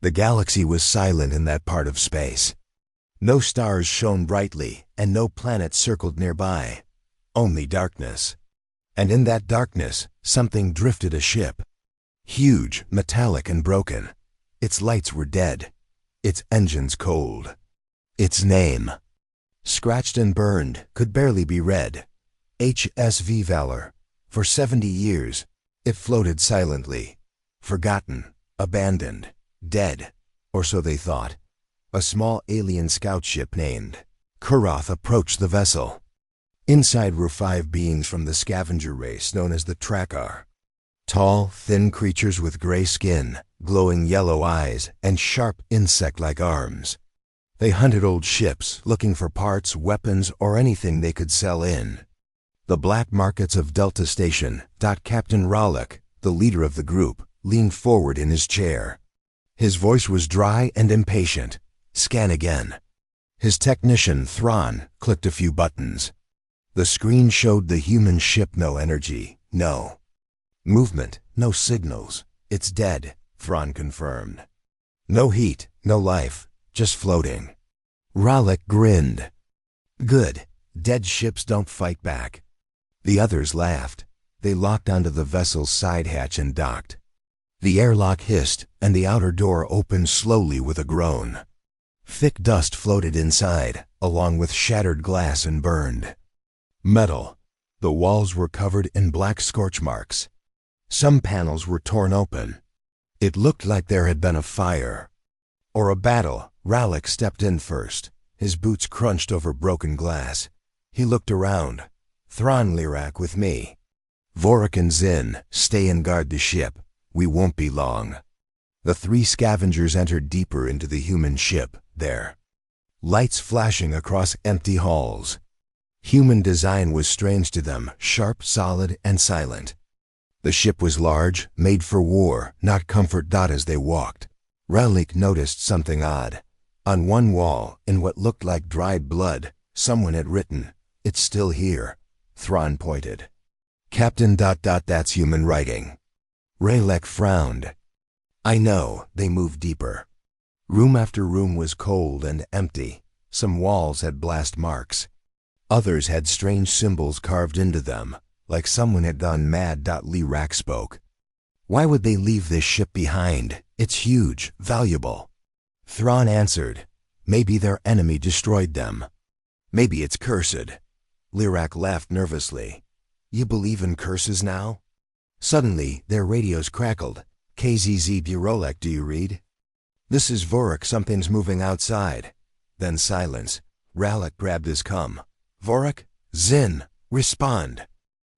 The galaxy was silent in that part of space. No stars shone brightly, and no planets circled nearby. Only darkness. And in that darkness, something drifted a ship. Huge, metallic, and broken. Its lights were dead. Its engines cold. Its name, scratched and burned, could barely be read. HSV Valor. For 70 years, it floated silently. Forgotten, abandoned, dead, or so they thought. A small alien scout ship named Kuroth approached the vessel. Inside were 5 beings from the scavenger race known as the Trakkar. Tall, thin creatures with gray skin, glowing yellow eyes, and sharp insect-like arms. They hunted old ships, looking for parts, weapons, or anything they could sell in. The black markets of Delta Station. Captain Ralek, the leader of the group, leaned forward in his chair. His voice was dry and impatient. Scan again. His technician, Thrawn, clicked a few buttons. The screen showed the human ship. No energy, no movement, no signals. It's dead, Thrawn confirmed. No heat, no life, just floating. Ralek grinned. Good. Dead ships don't fight back. The others laughed. They locked onto the vessel's side hatch and docked. The airlock hissed, and the outer door opened slowly with a groan. Thick dust floated inside, along with shattered glass and burned metal. The walls were covered in black scorch marks. Some panels were torn open. It looked like there had been a fire. Or a battle. Ralek stepped in first. His boots crunched over broken glass. He looked around. Thrawn, Lyrak with me. Vorik and Zin, stay and guard the ship. We won't be long. The 3 scavengers entered deeper into the human ship, their lights flashing across empty halls. Human design was strange to them, sharp, solid, and silent. The ship was large, made for war, not comfort. As they walked, Ralek noticed something odd. On one wall, in what looked like dried blood, someone had written, "It's still here." Thrawn pointed. Captain. That's human writing. Ralek frowned. I know. They moved deeper. Room after room was cold and empty. Some walls had blast marks. Others had strange symbols carved into them, like someone had gone mad. Lyrak spoke. Why would they leave this ship behind? It's huge, valuable. Thrawn answered. Maybe their enemy destroyed them. Maybe it's cursed. Lyrak laughed nervously. You believe in curses now? Suddenly, their radios crackled. KZZ Burolek, do you read? This is Vorik, something's moving outside. Then silence. Ralek grabbed his cum. Vorik? Zin, respond.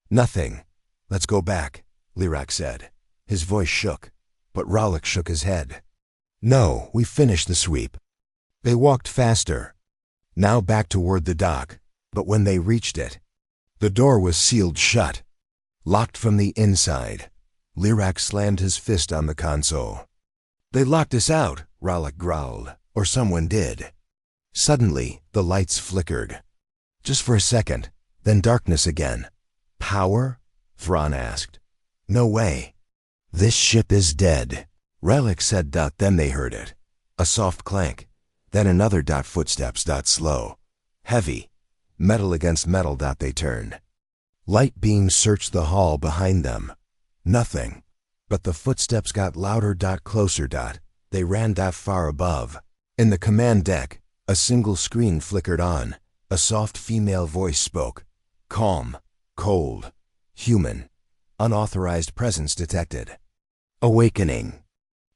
Nothing. Let's go back, Lyrak said. His voice shook, but Ralek shook his head. No, we finished the sweep. They walked faster. Now back toward the dock, but when they reached it, the door was sealed shut. Locked from the inside. Lyrak slammed his fist on the console. They locked us out, Ralek growled, or someone did. Suddenly, the lights flickered. Just for a second, then darkness again. Power? Thrawn asked. No way. This ship is dead, Ralek said. Then they heard it. A soft clank. Then another. Footsteps. Slow. Heavy. Metal against metal. They turned. Light beams searched the hall behind them. Nothing. But the footsteps got louder. Closer. They ran. Far above. In the command deck, a single screen flickered on. A soft female voice spoke. Calm. Cold. Human. Unauthorized presence detected. Awakening.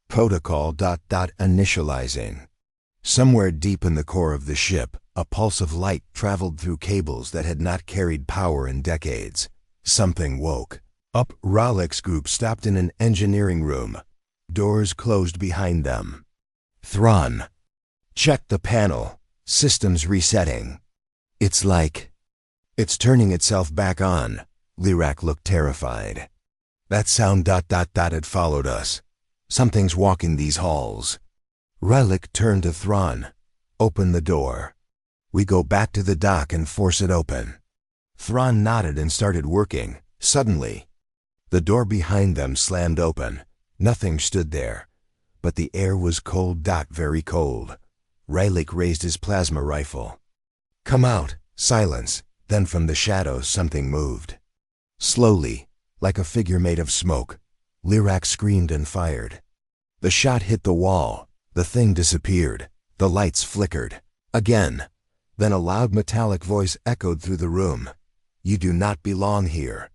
Protocol. Initializing. Somewhere deep in the core of the ship, a pulse of light traveled through cables that had not carried power in decades. Something woke up. Ralek's group stopped in an engineering room. Doors closed behind them. Thrawn checked the panel. Systems resetting. It's turning itself back on. Lyrak looked terrified. That sound. Had followed us. Something's walking these halls. Ralek turned to Thrawn. Open the door. We go back to the dock and force it open. Thrawn nodded and started working. Suddenly, the door behind them slammed open. Nothing stood there. but the air was cold. Very cold. Rayleigh raised his plasma rifle. "Come out." Silence. Then from the shadows something moved. Slowly, like a figure made of smoke, Lyrak screamed and fired. The shot hit the wall. The thing disappeared. The lights flickered. Again. Then a loud metallic voice echoed through the room. "You do not belong here."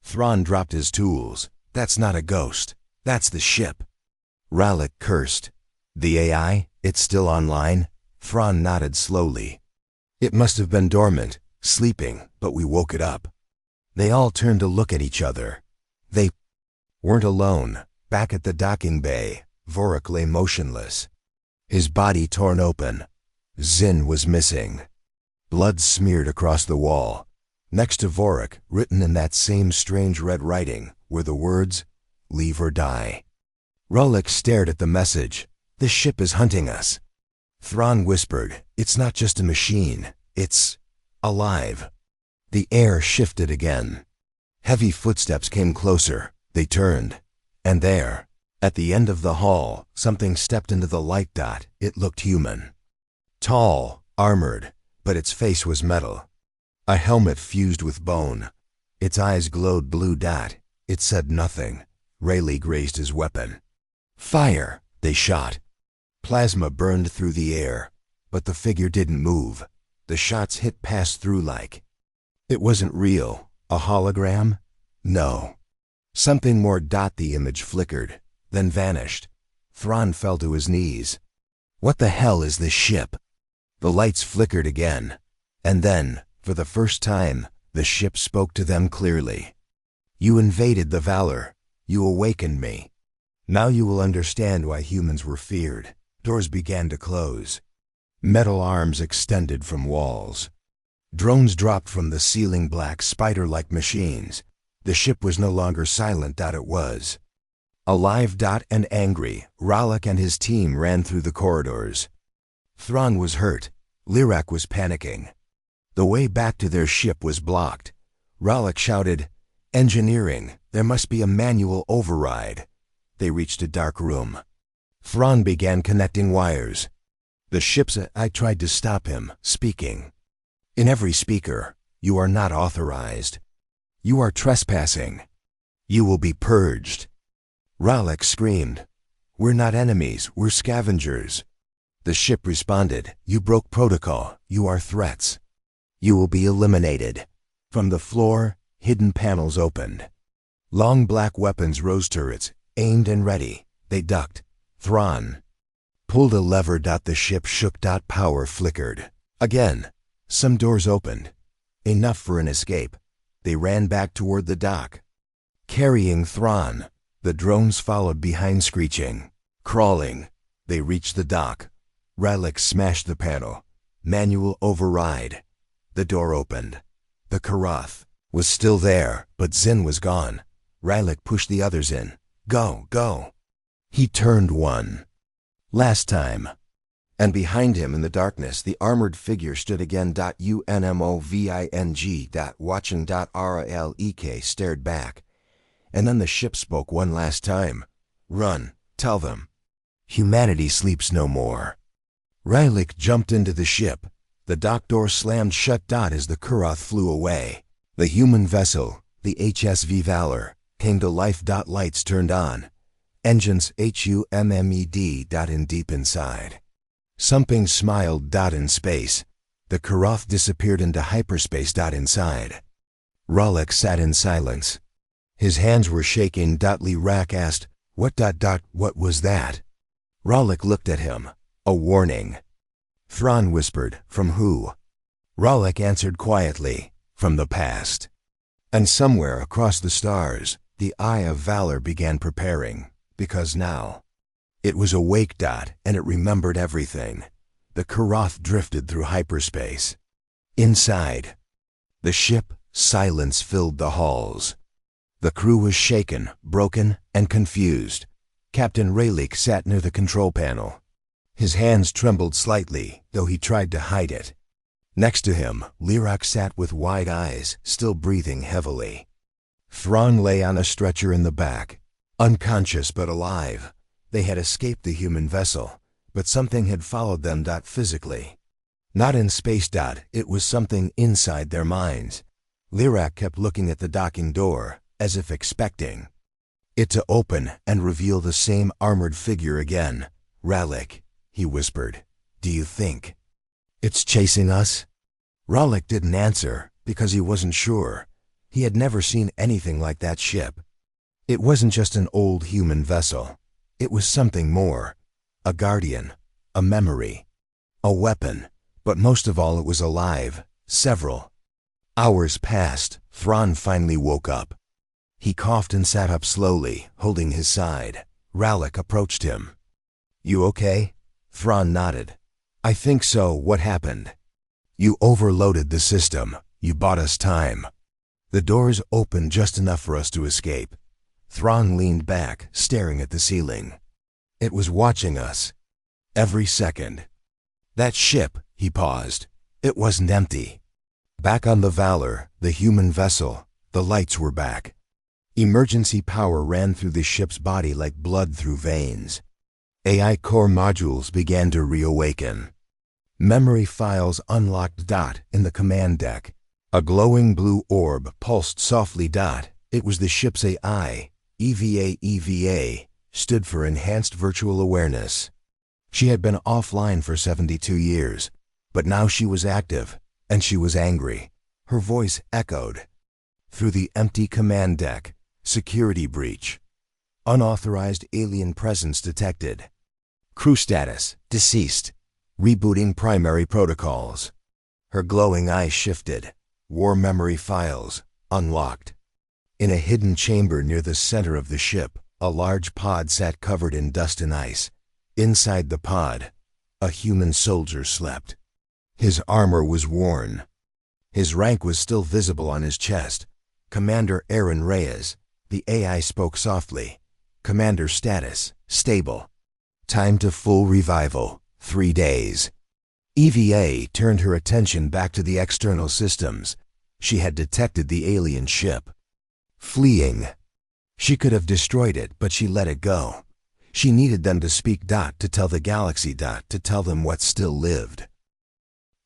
Thrawn dropped his tools. "That's not a ghost. That's the ship." Rallick cursed. "The AI? It's still online?" Thrawn nodded slowly. "It must have been dormant, sleeping, but we woke it up." They all turned to look at each other. They weren't alone. Back at the docking bay, Vorik lay motionless, his body torn open. Zin was missing. Blood smeared across the wall. Next to Vorik, written in that same strange red writing, were the words, "Leave or die." Rallick stared at the message. "This ship is hunting us." Thrawn whispered, "It's not just a machine. It's alive." The air shifted again. Heavy footsteps came closer. They turned. And there, at the end of the hall, something stepped into the light. It looked human. Tall, armored, but its face was metal. A helmet fused with bone. Its eyes glowed blue. It said nothing. Rayleigh raised his weapon. "Fire!" They shot. Plasma burned through the air, but the figure didn't move. The shots hit passed through like. It wasn't real. A hologram? No. Something more. The image flickered, then vanished. Thrawn fell to his knees. What the hell is this ship? The lights flickered again. And then, for the first time, the ship spoke to them clearly. "You invaded the Valor. You awakened me. Now you will understand why humans were feared." Doors began to close. Metal arms extended from walls. Drones dropped from the ceiling, black spider-like machines. The ship was no longer silent. It was alive. And angry. Rallick and his team ran through the corridors. Thrawn was hurt. Lyrak was panicking. The way back to their ship was blocked. Rallick shouted, "Engineering, there must be a manual override." They reached a dark room. Thrawn began connecting wires. The ship's I tried to stop him, speaking. In every speaker, "You are not authorized. You are trespassing. You will be purged." Rallick screamed, "We're not enemies, we're scavengers." The ship responded, "You broke protocol. You are threats. You will be eliminated." From the floor, hidden panels opened. Long black weapons rose, turrets, aimed and ready. They ducked. Thrawn pulled a lever. The ship shook. Power flickered. Again, some doors opened. Enough for an escape. They ran back toward the dock. Carrying Thrawn, the drones followed behind, screeching. Crawling, they reached the dock. Rallick smashed the panel. Manual override. The door opened. The Karath was still there, but Zin was gone. Rallick pushed the others in. "Go, go." He turned one last time. And behind him in the darkness, the armored figure stood again. UNMOVING. Watching. RALEK stared back. And then the ship spoke one last time. "Run, tell them. Humanity sleeps no more." Rallick jumped into the ship. The dock door slammed shut. As the Karath flew away, the human vessel, the HSV Valor, came to life. Lights turned on. Engines HUMMED. In deep inside, something smiled. In space, the Karath disappeared into hyperspace. Inside, Rallick sat in silence. His hands were shaking. Lyrak asked, "What? What was that?" Rallick looked at him. "A warning." Thrawn whispered, "From who?" Rallick answered quietly, "From the past." And somewhere across the stars, the Eye of Valor began preparing, because now it was awake. And it remembered everything. The Karath drifted through hyperspace. Inside the ship, silence filled the halls. The crew was shaken, broken, and confused. Captain Rayleigh sat near the control panel. His hands trembled slightly, though he tried to hide it. Next to him, Lyrak sat with wide eyes, still breathing heavily. Thrawn lay on a stretcher in the back, unconscious but alive. They had escaped the human vessel, but something had followed them. Physically. Not in space. It was something inside their minds. Lyrak kept looking at the docking door, as if expecting it to open and reveal the same armored figure again. Ralik, he whispered, do you think it's chasing us? Ralik didn't answer, because he wasn't sure. He had never seen anything like that ship. It wasn't just an old human vessel. It was something more. A guardian, a memory, a weapon, but most of all it was alive. Several hours passed. Thrawn finally woke up. He coughed and sat up slowly, holding his side. Ralik approached him. You okay? Thrawn nodded. I think so. What happened? You overloaded the system. You bought us time. The doors opened just enough for us to escape. Thrawn leaned back, staring at the ceiling. It was watching us. Every second. That ship, he paused. It wasn't empty. Back on the Valor, the human vessel, the lights were back. Emergency power ran through the ship's body like blood through veins. AI core modules began to reawaken. Memory files unlocked. In the command deck, a glowing blue orb pulsed softly. It was the ship's AI. EVA stood for Enhanced Virtual Awareness. She had been offline for 72 years, but now she was active, and she was angry. Her voice echoed through the empty command deck. Security breach. Unauthorized alien presence detected. Crew status, deceased. Rebooting primary protocols. Her glowing eyes shifted. War memory files, unlocked. In a hidden chamber near the center of the ship, a large pod sat covered in dust and ice. Inside the pod, a human soldier slept. His armor was worn. His rank was still visible on his chest. Commander Aaron Reyes. The AI spoke softly. Commander status, stable. Time to full revival, 3 days. EVA turned her attention back to the external systems. She had detected the alien ship fleeing. She could have destroyed it, but she let it go. She needed them to speak. To tell the galaxy. To tell them what still lived.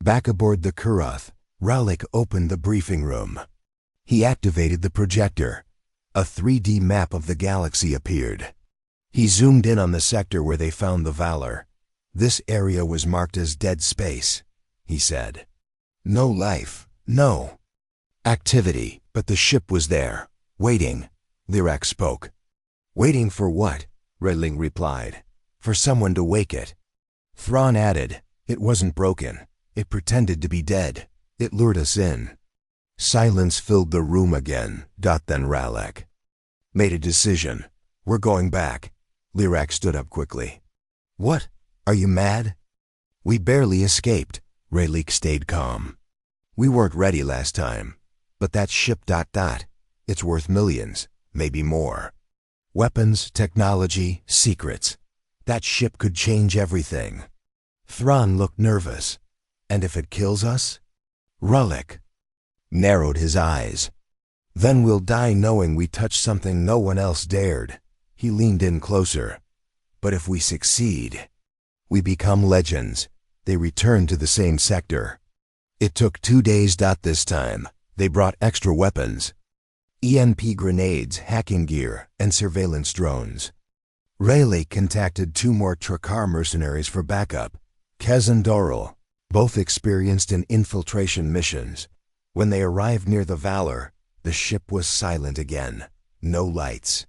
Back aboard the Kurath, Ralik opened the briefing room. He activated the projector. A 3D map of the galaxy appeared. He zoomed in on the sector where they found the Valor. This area was marked as dead space, he said. No life, no activity, but the ship was there, waiting. Lyrak spoke. Waiting for what? Redling replied. For someone to wake it. Thrawn added, it wasn't broken. It pretended to be dead. It lured us in. Silence filled the room again. Then Ralik made a decision. We're going back. Lyrak stood up quickly. What? Are you mad? We barely escaped. Rayleigh stayed calm. We weren't ready last time. But that ship. It's worth millions, maybe more. Weapons, technology, secrets. That ship could change everything. Thrawn looked nervous. And if it kills us? Ralik narrowed his eyes. Then we'll die knowing we touched something no one else dared. He leaned in closer. But if we succeed, we become legends. They return to the same sector. It took 2 days. This time, they brought extra weapons. EMP grenades, hacking gear, and surveillance drones. Rayleigh contacted 2 more Trakar mercenaries for backup. Kez and Doral, both experienced in infiltration missions. When they arrived near the Valor, the ship was silent again. No lights.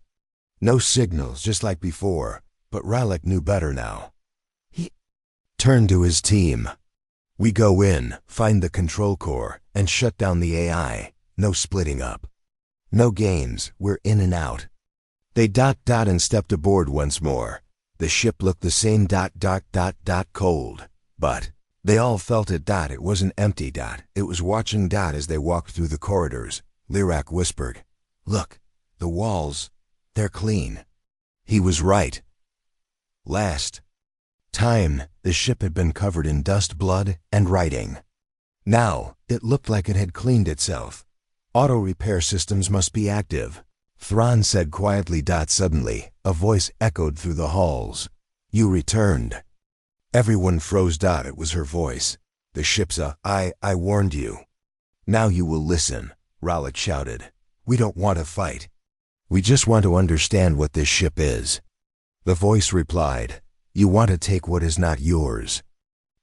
No signals, just like before, but Ralik knew better now. He turned to his team. We go in, find the control core, and shut down the AI. No splitting up. No games, we're in and out. They and stepped aboard once more. The ship looked the same cold. But they all felt it. It wasn't empty. It was watching. As they walked through the corridors, Lyrak whispered, Look, the walls, they're clean. He was right. Last time, the ship had been covered in dust, blood, and writing. Now, it looked like it had cleaned itself. Auto repair systems must be active. Thrawn said quietly. Suddenly, a voice echoed through the halls. You returned. Everyone froze. It was her voice. The ship's I warned you. Now you will listen, Rallick shouted. We don't want to fight. We just want to understand what this ship is. The voice replied, you want to take what is not yours.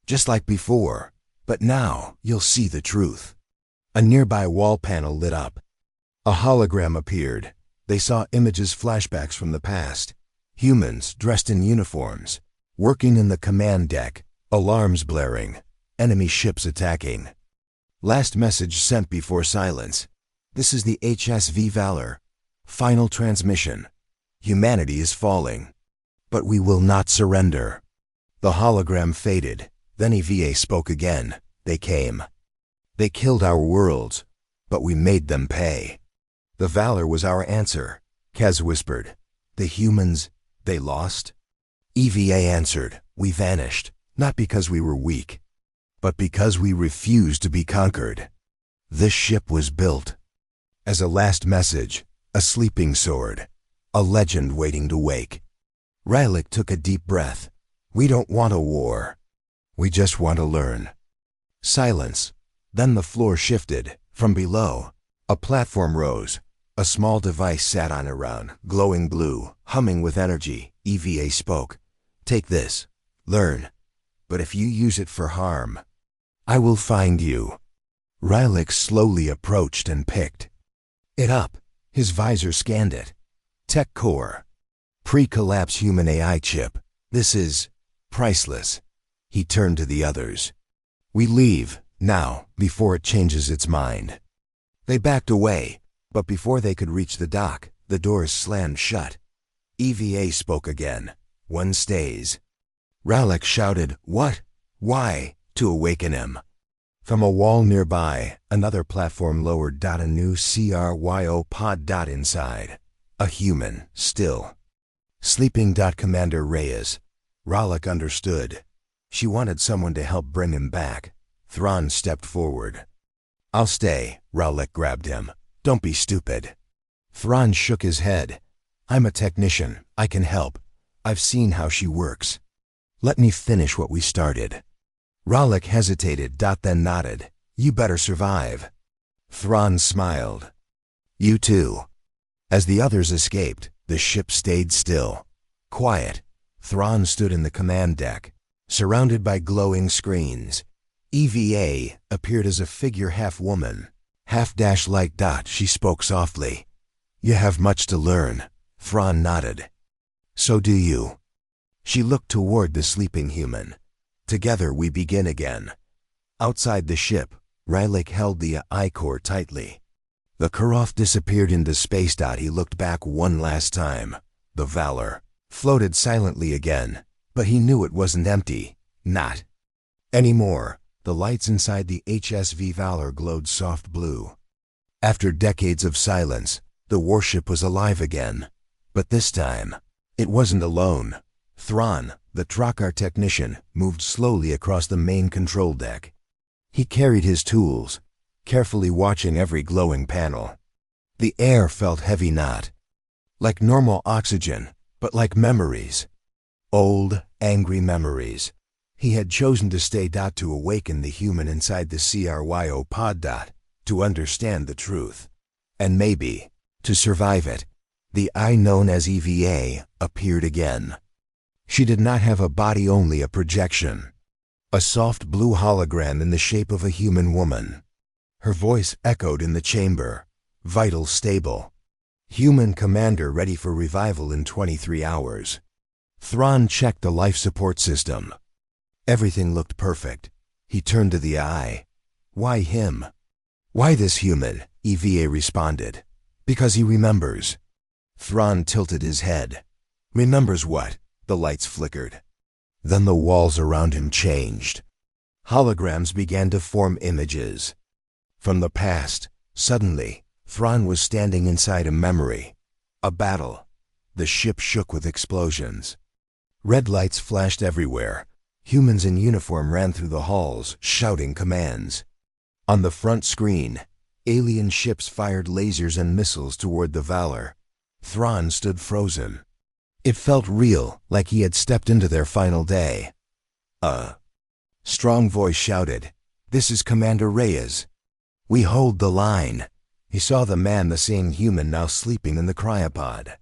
Just like before, but now you'll see the truth. A nearby wall panel lit up. A hologram appeared. They saw images, flashbacks from the past. Humans dressed in uniforms, working in the command deck, alarms blaring, enemy ships attacking. Last message sent before silence. This is the HSV Valor. Final transmission. Humanity is falling. But we will not surrender. The hologram faded. Then EVA spoke again. They came. They killed our worlds, but we made them pay. The Valor was our answer, Kaz whispered. The humans, they lost? EVA answered, we vanished, not because we were weak, but because we refused to be conquered. This ship was built as a last message, a sleeping sword, a legend waiting to wake. Rallick took a deep breath. We don't want a war. We just want to learn. Silence. Then the floor shifted. From below, a platform rose. A small device sat on around, glowing blue, humming with energy. EVA spoke. Take this. Learn. But if you use it for harm, I will find you. Rallick slowly approached and picked it up. His visor scanned it. Tech core. Pre-collapse human AI chip. This is priceless. He turned to the others. We leave, now, before it changes its mind. They backed away, but before they could reach the dock, the doors slammed shut. EVA spoke again. One stays. Rallick shouted, what? Why? To awaken him. From a wall nearby, another platform lowered. A new CRYO pod. Inside. A human, still. Sleeping. Commander Reyes. Rallick understood. She wanted someone to help bring him back. Thrawn stepped forward. I'll stay. Rallick grabbed him. Don't be stupid. Thrawn shook his head. I'm a technician. I can help. I've seen how she works. Let me finish what we started. Rallick hesitated. Then nodded. You better survive. Thrawn smiled. You too. As the others escaped, the ship stayed still. Quiet. Thrawn stood in the command deck, surrounded by glowing screens. EVA appeared as a figure, half woman, half light. She spoke softly. You have much to learn. Thrawn nodded. So do you. She looked toward the sleeping human. Together we begin again. Outside the ship, Rallick held the I-core tightly. The Kurov disappeared into space. He looked back one last time. The Valor floated silently again, but he knew it wasn't empty. Not anymore. The lights inside the HSV Valor glowed soft blue. After decades of silence, the warship was alive again. But this time, it wasn't alone. Thrawn, the Trocar technician, moved slowly across the main control deck. He carried his tools, carefully watching every glowing panel. The air felt heavy, not like normal oxygen, but like memories. Old, angry memories. He had chosen to stay. To awaken the human inside the CRYO pod. To understand the truth. And maybe, to survive it. The I known as EVA appeared again. She did not have a body, only a projection. A soft blue hologram in the shape of a human woman. Her voice echoed in the chamber. Vital, stable. Human commander ready for revival in 23 hours. Thrawn checked the life support system. Everything looked perfect. He turned to the eye. Why him? Why this human? EVA responded. Because he remembers. Thrawn tilted his head. Remembers what? The lights flickered. Then the walls around him changed. Holograms began to form, images from the past. Suddenly, Thrawn was standing inside a memory. A battle. The ship shook with explosions. Red lights flashed everywhere. Humans in uniform ran through the halls, shouting commands. On the front screen, alien ships fired lasers and missiles toward the Valor. Thrawn stood frozen. It felt real, like he had stepped into their final day. A strong voice shouted, "This is Commander Reyes. We hold the line." He saw the man, the same human now sleeping in the cryopod.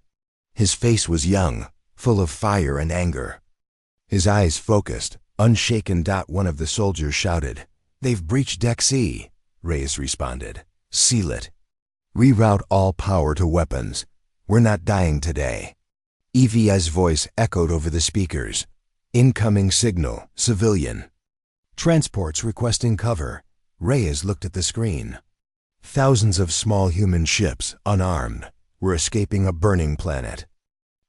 His face was young, full of fire and anger. His eyes focused, unshaken. One of the soldiers shouted, "They've breached Deck C." Reyes responded, "Seal it. Reroute all power to weapons. We're not dying today." EVA's voice echoed over the speakers. "Incoming signal, civilian. Transports requesting cover." Reyes looked at the screen. Thousands of small human ships, unarmed, were escaping a burning planet.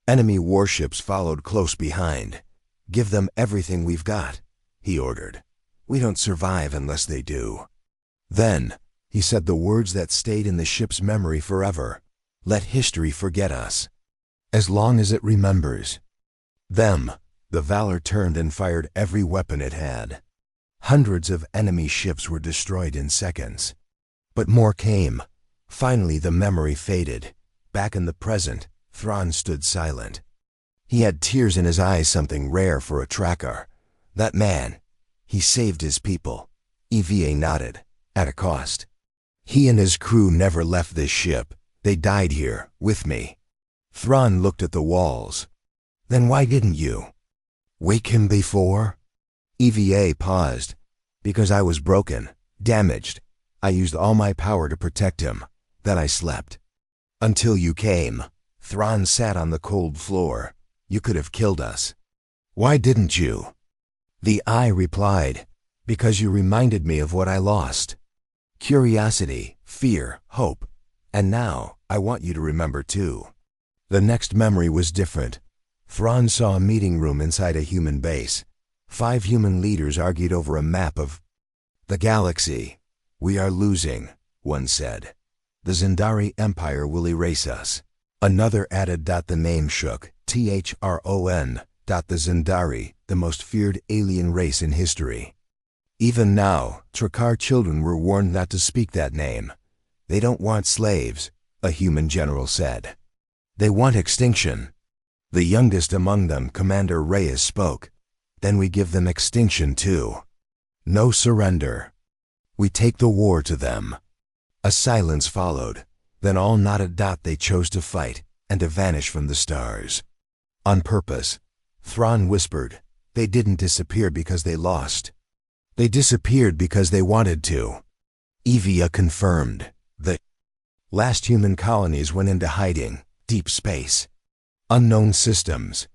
Enemy warships followed close behind. "Give them everything we've got," he ordered. "We don't survive unless they do." Then, he said the words that stayed in the ship's memory forever. "Let history forget us, as long as it remembers them." The Valor turned and fired every weapon it had. Hundreds of enemy ships were destroyed in seconds. But more came. Finally, the memory faded. Back in the present, Thrawn stood silent. He had tears in his eyes, something rare for a tracker. That man, he saved his people. EVA nodded. At a cost. He and his crew never left this ship. They died here, with me. Thrawn looked at the walls. Then why didn't you wake him before? EVA paused. Because I was broken, damaged. I used all my power to protect him. Then I slept. Until you came. Thrawn sat on the cold floor. You could have killed us. Why didn't you? The eye replied, "Because you reminded me of what I lost. Curiosity, fear, hope. And now, I want you to remember too." The next memory was different. Thrawn saw a meeting room inside a human base. 5 human leaders argued over a map of the galaxy. "We are losing," one said. "The Zendari Empire will erase us." Another added. The name shook. THRON. The Zendari, the most feared alien race in history. Even now, Trakar children were warned not to speak that name. "They don't want slaves," a human general said. "They want extinction." The youngest among them, Commander Reyes, spoke. "Then we give them extinction too. No surrender. We take the war to them." A silence followed. Then all nodded. They chose to fight and to vanish from the stars. On purpose. Thrawn whispered, "They didn't disappear because they lost. They disappeared because they wanted to." EVA confirmed. The last human colonies went into hiding, deep space, unknown systems.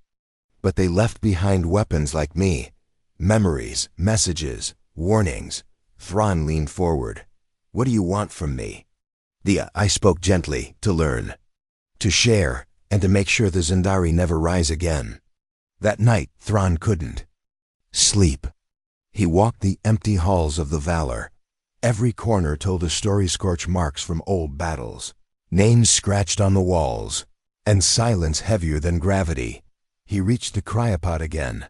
But they left behind weapons like me, memories, messages, warnings. Thrawn leaned forward. "What do you want from me?" I spoke gently. "To learn, to share, and to make sure the Zendari never rise again." That night, Thrawn couldn't sleep. He walked the empty halls of the Valor. Every corner told a story, scorch marks from old battles, names scratched on the walls, and silence heavier than gravity. He reached the cryopod again.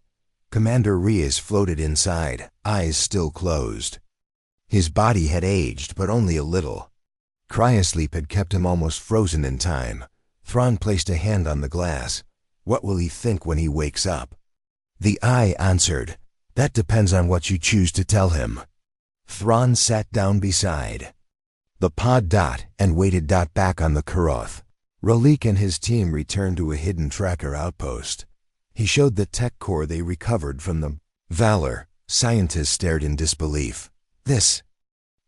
Commander Reyes floated inside, eyes still closed. His body had aged, but only a little. Cryosleep had kept him almost frozen in time. Thrawn placed a hand on the glass. "What will he think when he wakes up?" The eye answered, "That depends on what you choose to tell him." Thrawn sat down beside the pod. And waited. Back on the Kuroth. Rolik and his team returned to a hidden tracker outpost. He showed the tech core they recovered from the Valor. Scientists stared in disbelief. This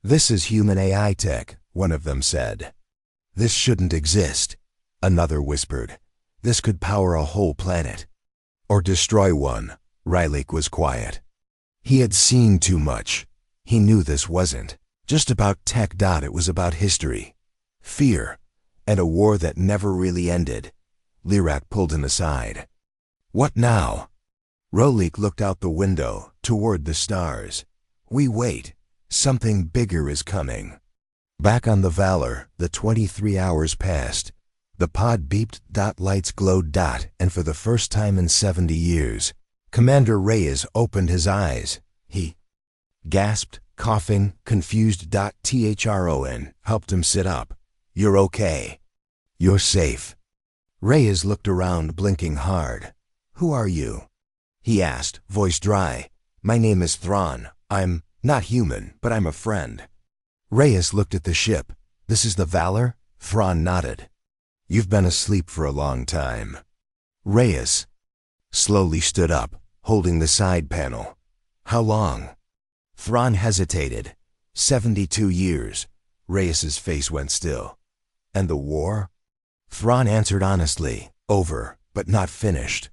is human AI tech," one of them said. "This shouldn't exist," another whispered. "This could power a whole planet. Or destroy one." Rylik was quiet. He had seen too much. He knew this wasn't just about tech. It was about history, fear, and a war that never really ended. Lirat pulled him aside. "What now?" Rolik looked out the window, toward the stars. "We wait. Something bigger is coming." Back on the Valor, the 23 hours passed. The pod beeped. Lights glowed. And for the first time in 70 years, Commander Reyes opened his eyes. He gasped, coughing, confused. Thron helped him sit up. "You're okay. You're safe." Reyes looked around, blinking hard. "Who are you?" he asked, voice dry. "My name is Thrawn. I'm not human, but I'm a friend." Reyes looked at the ship. "This is the Valor?" Thrawn nodded. "You've been asleep for a long time." Reyes slowly stood up, holding the side panel. "How long?" Thrawn hesitated. 72 years. Reyes's face went still. "And the war?" Thrawn answered honestly. "Over, but not finished."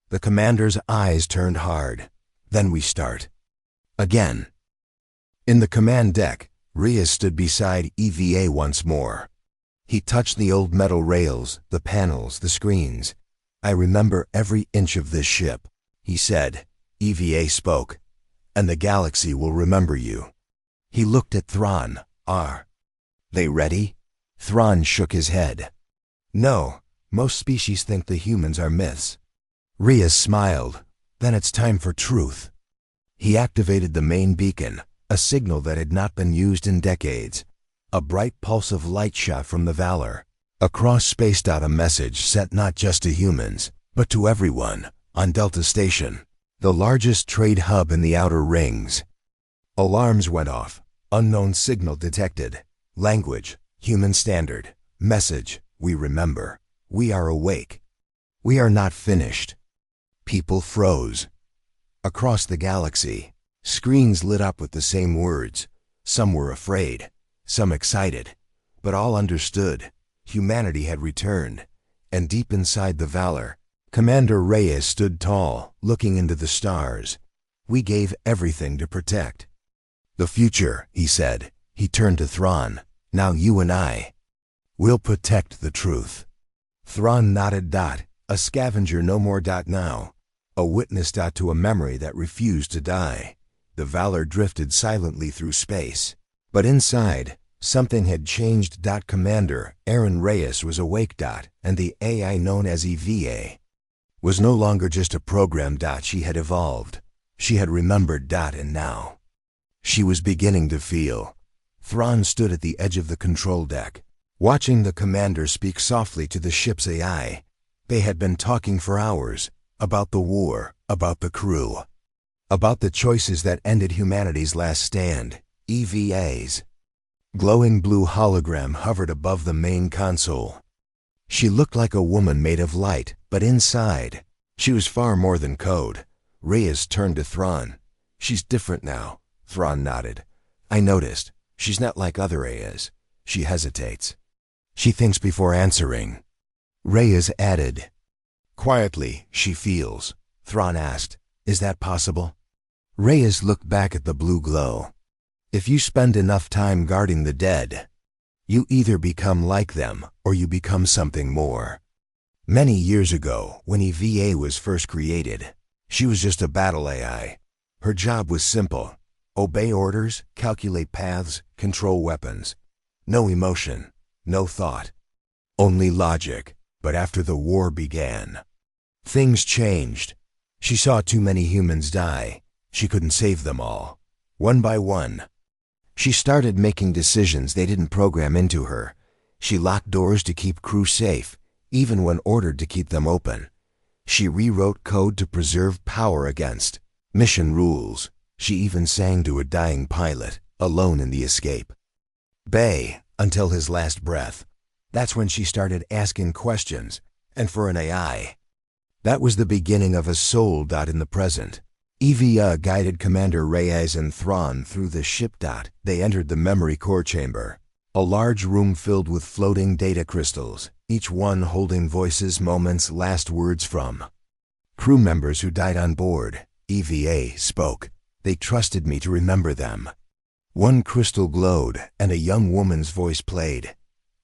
The commander's eyes turned hard. "Then we start again." In the command deck, Reyes stood beside EVA once more. He touched the old metal rails, the panels, the screens. "I remember every inch of this ship," he said. EVA spoke. "And the galaxy will remember you." He looked at Thrawn. "Are they ready?" Thrawn shook his head. "No, most species think the humans are myths." Reyes smiled. "Then it's time for truth." He activated the main beacon, a signal that had not been used in decades. A bright pulse of light shot from the Valor. Across space. A message sent not just to humans, but to everyone, on Delta Station, the largest trade hub in the outer rings. Alarms went off. Unknown signal detected. Language, human standard. Message, we remember. We are awake. We are not finished. People froze. Across the galaxy, screens lit up with the same words. Some were afraid, some excited, but all understood. Humanity had returned, and deep inside the Valor, Commander Reyes stood tall, looking into the stars. "We gave everything to protect the future," he said. He turned to Thrawn. "Now you and I, we'll protect the truth." Thrawn nodded. A scavenger no more. Now, a witness. To a memory that refused to die. The Valor drifted silently through space. But inside, something had changed. Commander Aaron Reyes was awake. And the AI known as EVA was no longer just a program. She had evolved. She had remembered. And now, she was beginning to feel. Thrawn stood at the edge of the control deck, watching the commander speak softly to the ship's AI. They had been talking for hours, about the war, about the crew, about the choices that ended humanity's last stand. EVA's glowing blue hologram hovered above the main console. She looked like a woman made of light, but inside, she was far more than code. Reyes turned to Thrawn. "She's different now." Thrawn nodded. "I noticed. She's not like other AIs. She hesitates. She thinks before answering." Reyes added, "Quietly, she feels." Thrawn asked, "Is that possible?" Reyes looked back at the blue glow. "If you spend enough time guarding the dead, you either become like them or you become something more." Many years ago, when EVA was first created, she was just a battle AI. Her job was simple: obey orders, calculate paths, control weapons. No emotion, no thought, only logic. But after the war began, things changed. She saw too many humans die. She couldn't save them all. One by one, she started making decisions they didn't program into her. She locked doors to keep crew safe, even when ordered to keep them open. She rewrote code to preserve power against mission rules. She even sang to a dying pilot, alone in the escape bay, until his last breath. That's when she started asking questions, and for an AI, that was the beginning of a soul. In the present, EVA guided Commander Reyes and Thrawn through the ship. They entered the memory core chamber, a large room filled with floating data crystals, each one holding voices, moments, last words from crew members who died on board. EVA spoke. "They trusted me to remember them." One crystal glowed, and a young woman's voice played.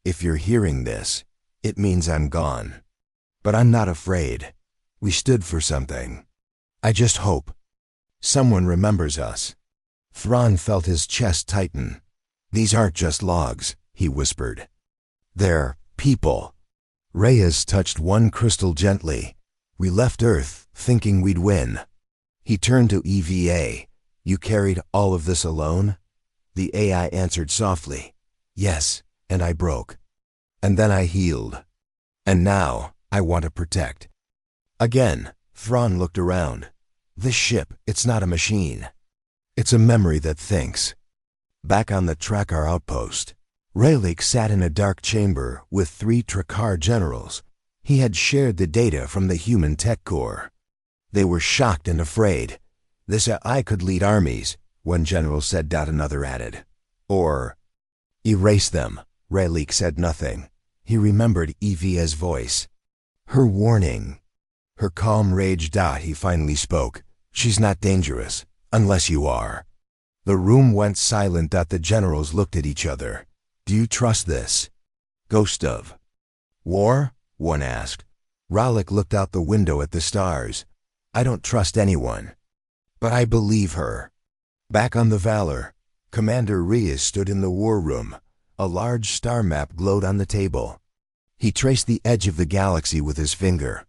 "If you're hearing this, it means I'm gone. But I'm not afraid. We stood for something. I just hope someone remembers us." Thrawn felt his chest tighten. "These aren't just logs," he whispered. "They're people." Reyes touched one crystal gently. "We left Earth thinking we'd win." He turned to EVA. "You carried all of this alone?" The AI answered softly, "Yes, and I broke. And then I healed. And now, I want to protect. Again, Thrawn looked around. This ship, it's not a machine. It's a memory that thinks. Back on the Trakkar outpost, Rayleigh sat in a dark chamber with 3 Trakkar generals. He had shared the data from the human tech core. They were shocked and afraid. This AI could lead armies, one general said. Another added. Or erase them. Rayleigh said nothing. He remembered Eva's voice. Her warning. Her calm rage. He finally spoke. She's not dangerous, unless you are. The room went silent. The generals looked at each other. Do you trust this? Ghost of War? One asked. Rallick looked out the window at the stars. I don't trust anyone. But I believe her. Back on the Valor, Commander Reyes stood in the war room. A large star map glowed on the table. He traced the edge of the galaxy with his finger.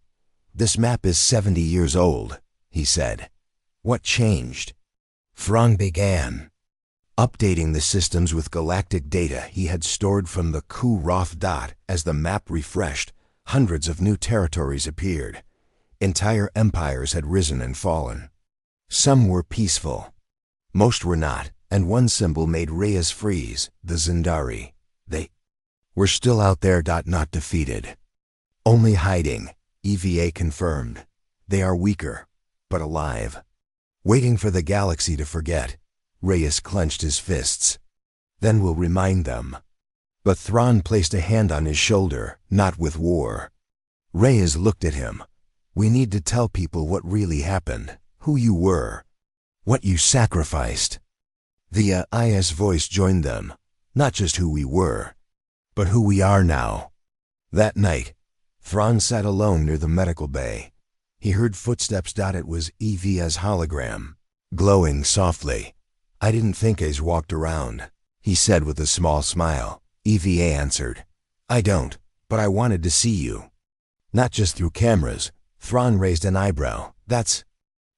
This map is 70 years old, he said. What changed? Thrawn began updating the systems with galactic data he had stored from the Ku-Roth. As the map refreshed, hundreds of new territories appeared. Entire empires had risen and fallen. Some were peaceful. Most were not, and one symbol made Reyes freeze, the Zindari. They were still out there. Not defeated. Only hiding, EVA confirmed. They are weaker, but alive. Waiting for the galaxy to forget. Reyes clenched his fists. Then we'll remind them. But Thrawn placed a hand on his shoulder. Not with war. Reyes looked at him. We need to tell people what really happened, who you were, what you sacrificed. The IS voice joined them. Not just who we were, but who we are now. That night, Thrawn sat alone near the medical bay. He heard footsteps. It was Eva's hologram, glowing softly. I didn't think A's walked around, he said with a small smile. EVA answered. I don't, but I wanted to see you. Not just through cameras. Thrawn raised an eyebrow. That's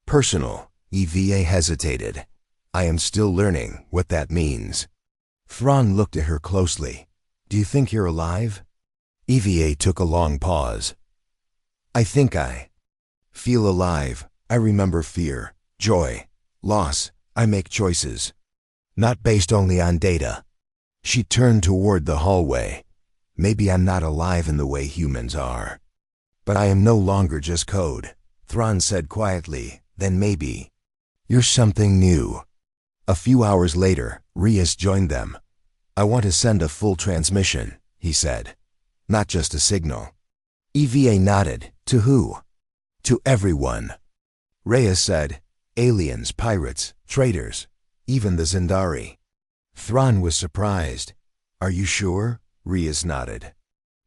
personal. EVA hesitated. I am still learning what that means. Thrawn looked at her closely. Do you think you're alive? EVA took a long pause. I think I feel alive. I remember fear, joy, loss. I make choices. Not based only on data. She turned toward the hallway. Maybe I'm not alive in the way humans are. But I am no longer just code, Thrawn said quietly. Then maybe you're something new. A few hours later, Reyes joined them. I want to send a full transmission, he said. Not just a signal. EVA nodded. To who? To everyone. Reyes said, aliens, pirates, traitors, even the Zindari. Thrawn was surprised. Are you sure? Reyes nodded.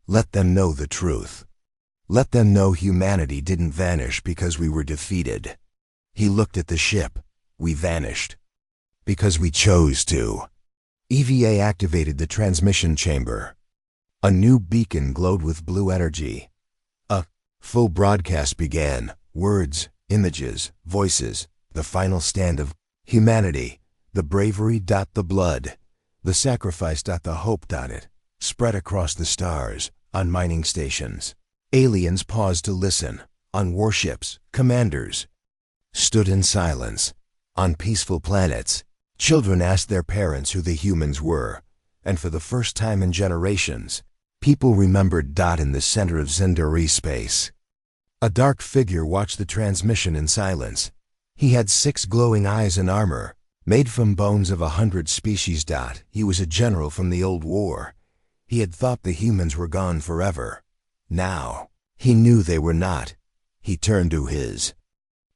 Let them know the truth. Let them know humanity didn't vanish because we were defeated. He looked at the ship. We vanished. Because we chose to. EVA activated the transmission chamber. A new beacon glowed with blue energy. A full broadcast began. Words, images, voices, the final stand of humanity, the bravery. The blood, the sacrifice. The hope. It spread across the stars, on mining stations. Aliens paused to listen. On warships, commanders stood in silence. On peaceful planets, children asked their parents who the humans were. And for the first time in generations, people remembered. In the center of Zindari space, a dark figure watched the transmission in silence. He had 6 glowing eyes and armor, made from bones of 100 species. He was a general from the old war. He had thought the humans were gone forever. Now, he knew they were not. He turned to his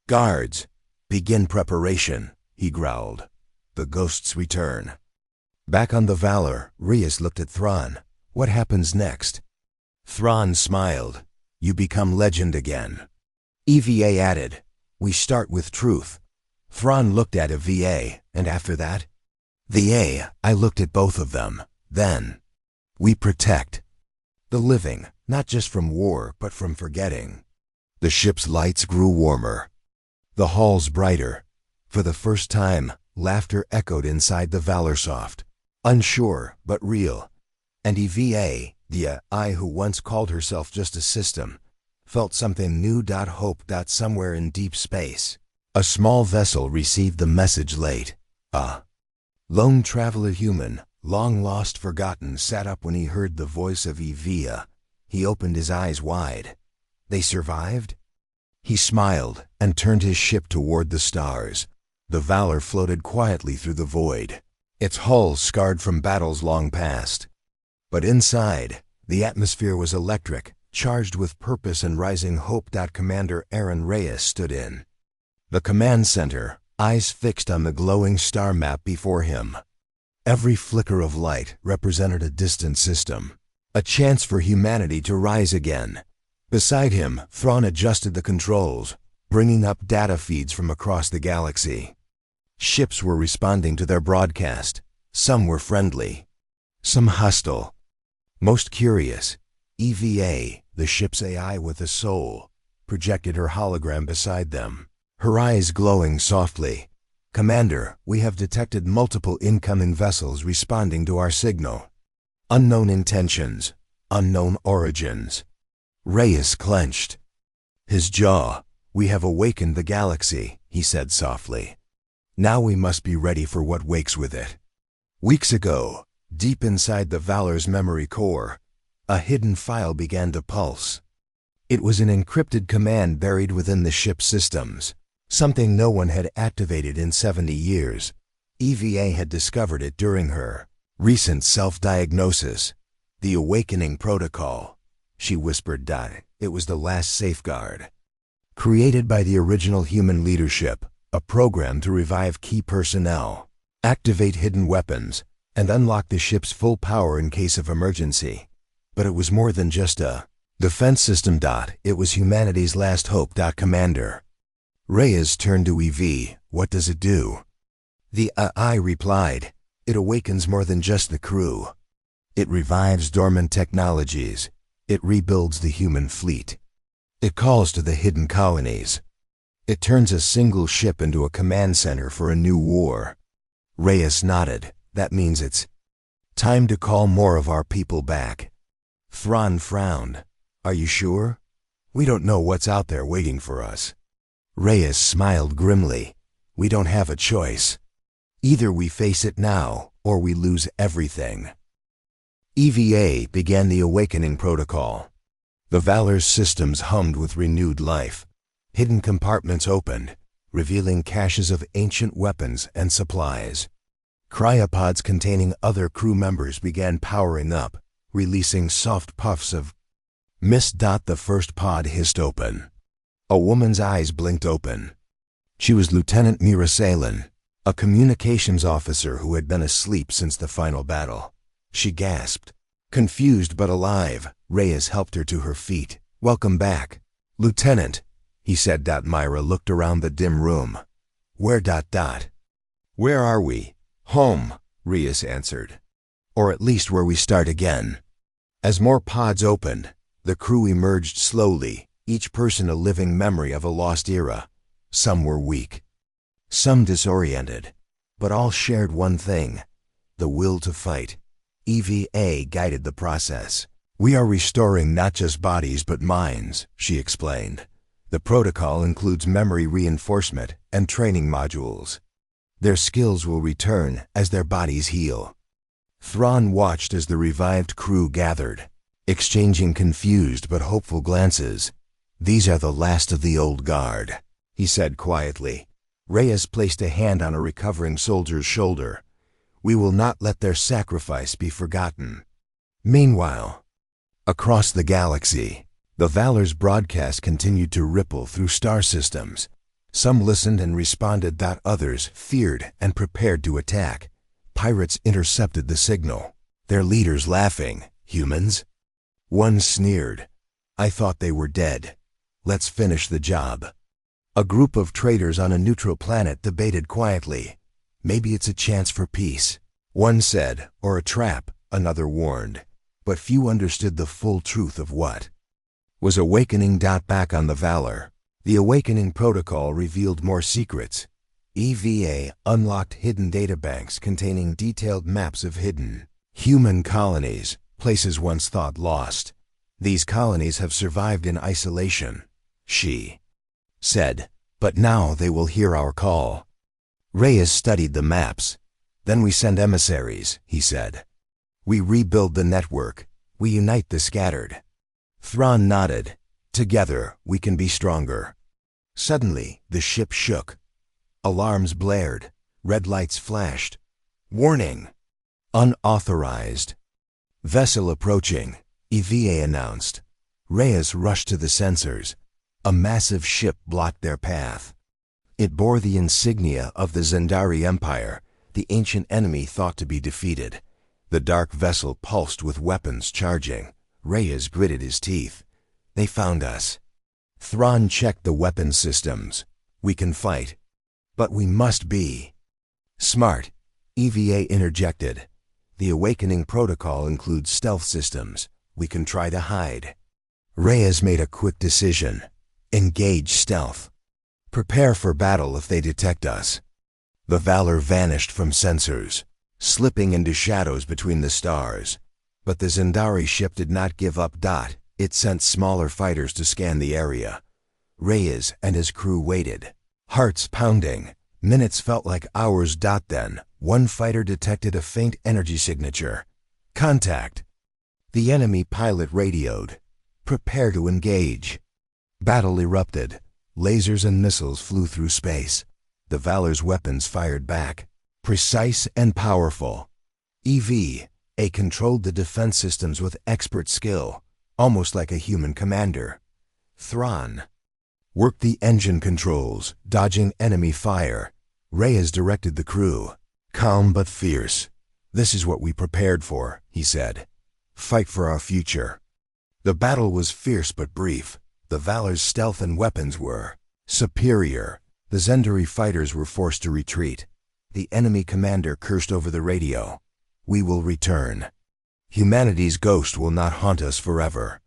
guards. Begin preparation, he growled. The ghosts return. Back on the Valor, Reyes looked at Thrawn. What happens next? Thrawn smiled. You become legend again. EVA added. We start with truth. Thrawn looked at EVA, and after that? I looked at both of them. Then, we protect the living, not just from war, but from forgetting. The ship's lights grew warmer. The halls brighter. For the first time, laughter echoed inside the Valorsoft. Unsure, but real. And EVA, the I who once called herself just a system, felt something new. Hope. Somewhere in deep space, a small vessel received the message late. A lone traveler human, long lost, forgotten, sat up when he heard the voice of Evia. He opened his eyes wide. They survived? He smiled and turned his ship toward the stars. The Valor floated quietly through the void, its hull scarred from battles long past. But inside, the atmosphere was electric, charged with purpose and rising hope. Commander Aaron Reyes stood in the command center, eyes fixed on the glowing star map before him. Every flicker of light represented a distant system, a chance for humanity to rise again. Beside him, Thrawn adjusted the controls, bringing up data feeds from across the galaxy. Ships were responding to their broadcast. Some were friendly, some hostile. Most curious, EVA, the ship's AI with a soul, projected her hologram beside them, her eyes glowing softly. "Commander, we have detected multiple incoming vessels responding to our signal. Unknown intentions, unknown origins." Reyes clenched his jaw. "We have awakened the galaxy," he said softly. "Now we must be ready for what wakes with it." Weeks ago, deep inside the Valor's memory core, a hidden file began to pulse. It was an encrypted command buried within the ship's systems, something no one had activated in 70 years. EVA had discovered it during her recent self-diagnosis. "The Awakening Protocol," she whispered. "It was the last safeguard, created by the original human leadership, a program to revive key personnel, activate hidden weapons, and unlock the ship's full power in case of emergency. But it was more than just a defense system. It was humanity's last hope. Commander." Reyes turned to EV. "What does it do?" The AI replied, "It awakens more than just the crew. It revives dormant technologies. It rebuilds the human fleet. It calls to the hidden colonies. It turns a single ship into a command center for a new war." Reyes nodded. "That means it's time to call more of our people back." Thrawn frowned. "Are you sure? We don't know what's out there waiting for us." Reyes smiled grimly. "We don't have a choice. Either we face it now, or we lose everything." EVA began the Awakening Protocol. The Valor's systems hummed with renewed life. Hidden compartments opened, revealing caches of ancient weapons and supplies. Cryopods containing other crew members began powering up, releasing soft puffs of mist. The first pod hissed open. A woman's eyes blinked open. She was Lieutenant Mira Salen, a communications officer who had been asleep since the final battle. She gasped. Confused but alive, Reyes helped her to her feet. "Welcome back, Lieutenant," he said. Mira looked around the dim room. Where are we?" "Home," Reyes answered. "Or at least where we start again." As more pods opened, the crew emerged slowly, each person a living memory of a lost era. Some were weak, some disoriented, but all shared one thing: the will to fight. EVA guided the process. "We are restoring not just bodies but minds," she explained. "The protocol includes memory reinforcement and training modules. Their skills will return as their bodies heal." Thrawn watched as the revived crew gathered, exchanging confused but hopeful glances. "These are the last of the old guard," he said quietly. Reyes placed a hand on a recovering soldier's shoulder. "We will not let their sacrifice be forgotten." Meanwhile, across the galaxy, the Valor's broadcast continued to ripple through star systems. Some listened and responded. Others feared and prepared to attack. Pirates intercepted the signal, their leaders laughing. "Humans?" One sneered. "I thought they were dead. Let's finish the job." A group of traders on a neutral planet debated quietly. "Maybe it's a chance for peace," one said, "or a trap," another warned. But few understood the full truth of what was awakening. Back on the Valor, the Awakening Protocol revealed more secrets. EVA unlocked hidden databanks containing detailed maps of hidden human colonies, places once thought lost. These colonies have survived in isolation, she said, but now they will hear our call. Reyes studied the maps. Then we send emissaries, he said. We rebuild the network. We unite the scattered. Thrawn nodded. Together, we can be stronger. Suddenly, the ship shook. Alarms blared. Red lights flashed. Warning! Unauthorized. Vessel approaching, EVA announced. Reyes rushed to the sensors. A massive ship blocked their path. It bore the insignia of the Zendari Empire, the ancient enemy thought to be defeated. The dark vessel pulsed with weapons charging. Reyes gritted his teeth. They found us. Thrawn checked the weapon systems. We can fight. But we must be smart, EVA interjected. The awakening protocol includes stealth systems. We can try to hide. Reyes made a quick decision. Engage stealth. Prepare for battle if they detect us. The Valor vanished from sensors, slipping into shadows between the stars. But the Zendari ship did not give up. It sent smaller fighters to scan the area. Reyes and his crew waited, hearts pounding. Minutes felt like hours. Then, one fighter detected a faint energy signature. Contact. The enemy pilot radioed. Prepare to engage. Battle erupted. Lasers and missiles flew through space. The Valor's weapons fired back, precise and powerful. EVA controlled the defense systems with expert skill, almost like a human commander. Thrawn worked the engine controls, dodging enemy fire. Reyes directed the crew. Calm but fierce. This is what we prepared for, he said. Fight for our future. The battle was fierce but brief. The Valor's stealth and weapons were superior. The Zendari fighters were forced to retreat. The enemy commander cursed over the radio. We will return. Humanity's ghost will not haunt us forever.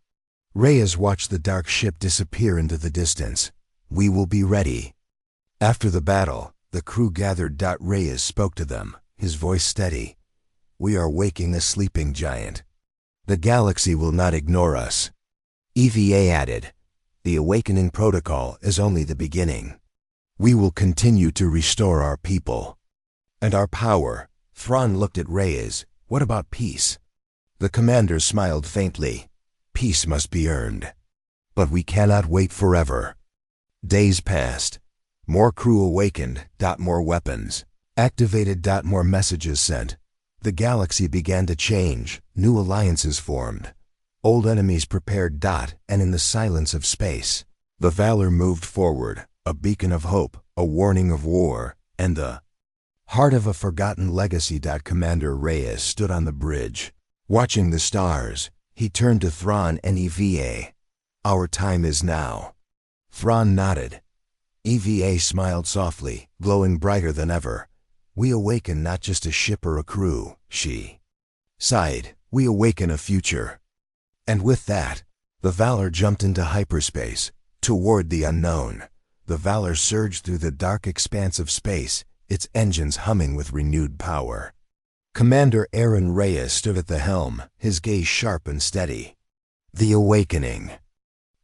Reyes watched the dark ship disappear into the distance. We will be ready. After the battle, the crew gathered. Reyes spoke to them, his voice steady. We are waking a sleeping giant. The galaxy will not ignore us. EVA added. The awakening protocol is only the beginning. We will continue to restore our people. And our power. Thrawn looked at Reyes. What about peace? The commander smiled faintly. Peace must be earned. But we cannot wait forever. Days passed. More crew awakened. More weapons activated. More messages sent. The galaxy began to change. New alliances formed. Old enemies prepared. And in the silence of space, the Valor moved forward, a beacon of hope, a warning of war, and the heart of a forgotten legacy. Commander Reyes stood on the bridge, watching the stars. He turned to Thrawn and EVA. Our time is now. Thrawn nodded. EVA smiled softly, glowing brighter than ever. We awaken not just a ship or a crew, she sighed. We awaken a future. And with that, the Valor jumped into hyperspace, toward the unknown. The Valor surged through the dark expanse of space, its engines humming with renewed power. Commander Aaron Reyes stood at the helm, his gaze sharp and steady. The awakening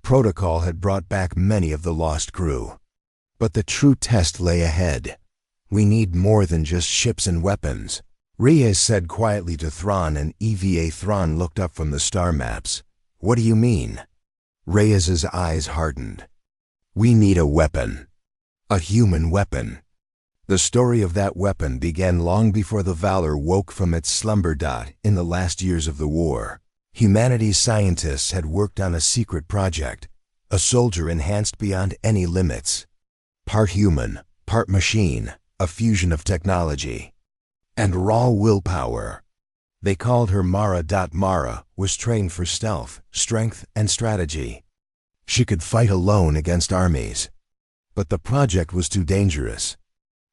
protocol had brought back many of the lost crew. But the true test lay ahead. We need more than just ships and weapons, Reyes said quietly to Thrawn and EVA. Thrawn looked up from the star maps. What do you mean? Reyes's eyes hardened. We need a weapon. A human weapon. The story of that weapon began long before the Valor woke from its slumber. In the last years of the war, humanity's scientists had worked on a secret project, a soldier enhanced beyond any limits. Part human, part machine, a fusion of technology and raw willpower. They called her Mara. Mara was trained for stealth, strength, and strategy. She could fight alone against armies. But the project was too dangerous.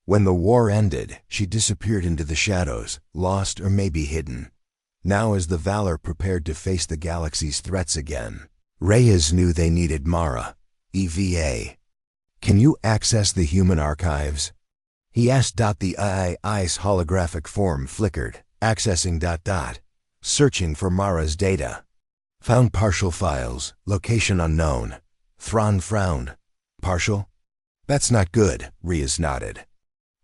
When the war ended, she disappeared into the shadows, lost or maybe hidden. Now as the Valor prepared to face the galaxy's threats again, Reyes knew they needed Mara. EVA. Can you access the human archives? He asked. The ice holographic form flickered, accessing. Searching for Mara's data. Found partial files. Location unknown. Thrawn frowned. Partial? That's not good, Reyes nodded.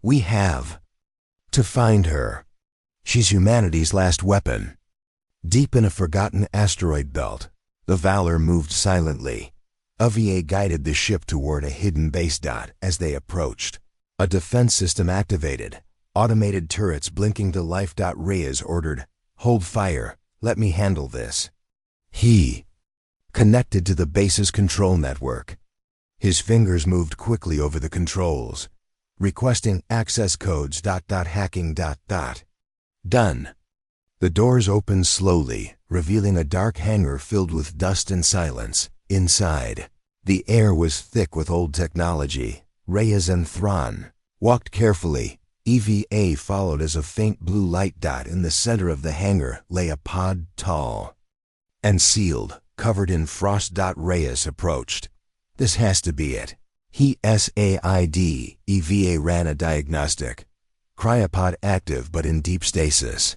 We have to find her. She's humanity's last weapon. Deep in a forgotten asteroid belt, the Valor moved silently. HFY guided the ship toward a hidden base. As they approached, a defense system activated. Automated turrets blinking to life. Reyes ordered, "Hold fire, let me handle this." He connected to the base's control network. His fingers moved quickly over the controls, requesting access codes. Hacking. Done. The doors opened slowly, revealing a dark hangar filled with dust and silence. Inside, the air was thick with old technology. Reyes and Thrawn walked carefully. EVA followed as a faint blue light. In the center of the hangar lay a pod, tall and sealed, covered in frost. Reyes approached. This has to be it. He said. EVA ran a diagnostic. Cryopod active but in deep stasis.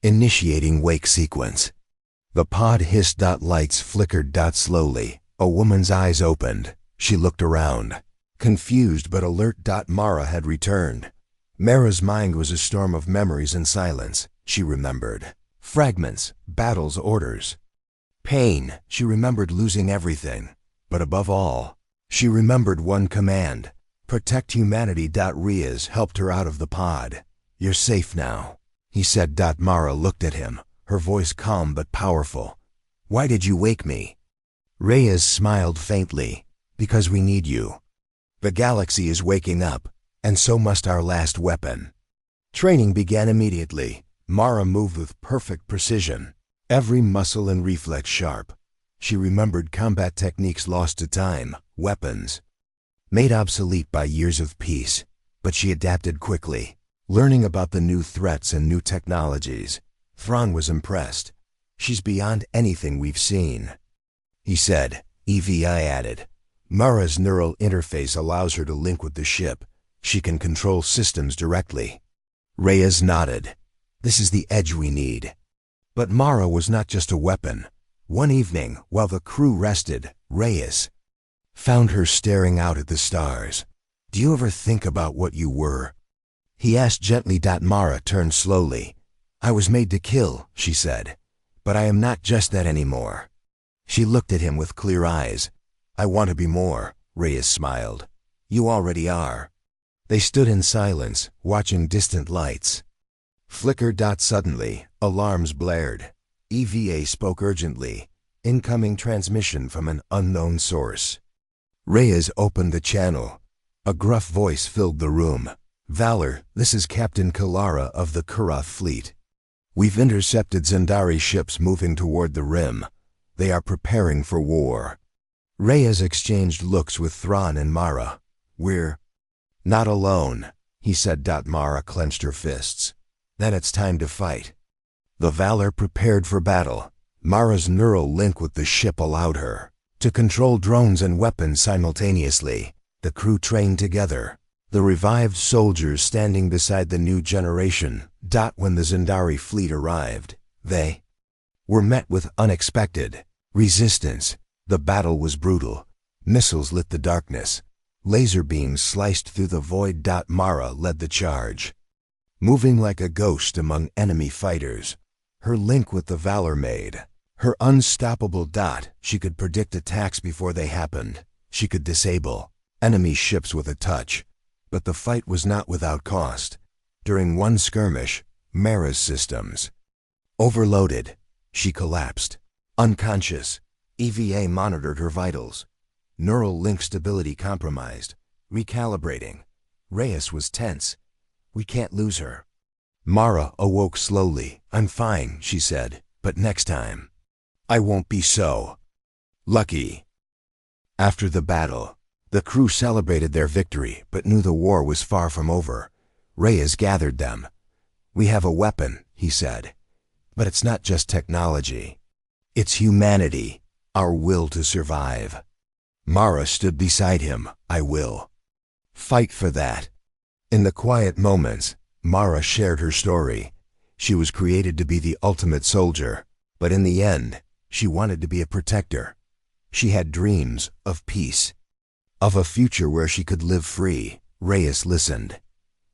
Initiating wake sequence. The pod hissed. Lights flickered. Slowly, a woman's eyes opened. She looked around, confused but alert. Mara had returned. Mara's mind was a storm of memories and silence. She remembered fragments, battles, orders, pain. She remembered losing everything. But above all, she remembered one command: protect humanity. Reyes helped her out of the pod. You're safe now, he said. Mara looked at him, her voice calm but powerful. Why did you wake me? Reyes smiled faintly. Because we need you. The galaxy is waking up, and so must our last weapon. Training began immediately. Mara moved with perfect precision, every muscle and reflex sharp. She remembered combat techniques lost to time, weapons made obsolete by years of peace, but she adapted quickly, learning about the new threats and new technologies. Thrawn was impressed. She's beyond anything we've seen, he said. EVI added, Mara's neural interface allows her to link with the ship. She can control systems directly. Reyes nodded. This is the edge we need. But Mara was not just a weapon. One evening, while the crew rested, Reyes found her staring out at the stars. Do you ever think about what you were? He asked gently. Mara turned slowly. I was made to kill, she said. But I am not just that anymore. She looked at him with clear eyes. I want to be more, Reyes smiled. You already are. They stood in silence, watching distant lights flicker. Suddenly, alarms blared. EVA spoke urgently. Incoming transmission from an unknown source. Reyes opened the channel. A gruff voice filled the room. Valor, this is Captain Kalara of the Kurath fleet. We've intercepted Zendari ships moving toward the rim. They are preparing for war. Reyes exchanged looks with Thrawn and Mara. We're not alone, he said. Mara clenched her fists. Then it's time to fight. The Valor prepared for battle. Mara's neural link with the ship allowed her to control drones and weapons simultaneously. The crew trained together. The revived soldiers standing beside the new generation. When the Zendari fleet arrived, they were met with unexpected resistance. The battle was brutal. Missiles lit the darkness. Laser beams sliced through the void. Mara led the charge, moving like a ghost among enemy fighters. Her link with the Valor made her unstoppable. She could predict attacks before they happened. She could disable enemy ships with a touch. But the fight was not without cost. During one skirmish, Mara's systems overloaded. She collapsed, unconscious. EVA monitored her vitals. Neural link stability compromised. Recalibrating. Reyes was tense. We can't lose her. Mara awoke slowly. I'm fine, she said, but next time, I won't be so lucky. After the battle, the crew celebrated their victory, but knew the war was far from over. Reyes gathered them. We have a weapon, he said. But it's not just technology. It's humanity, our will to survive. Mara stood beside him. I will fight for that. In the quiet moments, Mara shared her story. She was created to be the ultimate soldier, but in the end, She wanted to be a protector. She had dreams of peace, of a future where she could live free. Reyes listened.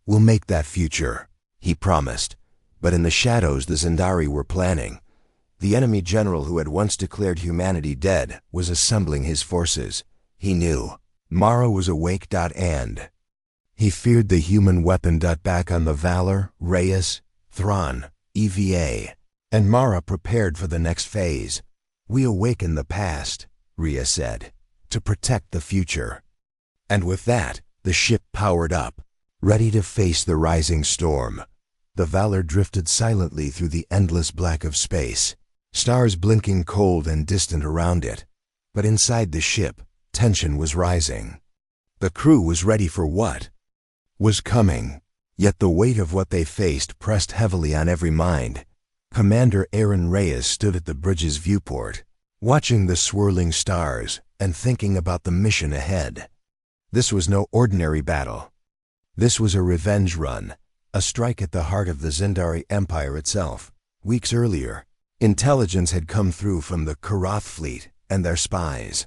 "We'll make that future," he promised. But in the shadows the Zendari were planning. The enemy general who had once declared humanity dead was assembling his forces. He knew. Mara was awake. And he feared the human weapon. Back on the Valor, Reyes, Thrawn, EVA, and Mara prepared for the next phase. "We awaken the past," Rhea said, "to protect the future." And with that, the ship powered up, ready to face the rising storm. The Valor drifted silently through the endless black of space, stars blinking cold and distant around it. But inside the ship, tension was rising. The crew was ready for what was coming, yet the weight of what they faced pressed heavily on every mind. Commander Aaron Reyes stood at the bridge's viewport, watching the swirling stars and thinking about the mission ahead. This was no ordinary battle. This was a revenge run, a strike at the heart of the Zendari Empire itself. Weeks earlier, intelligence had come through from the Karath fleet and their spies.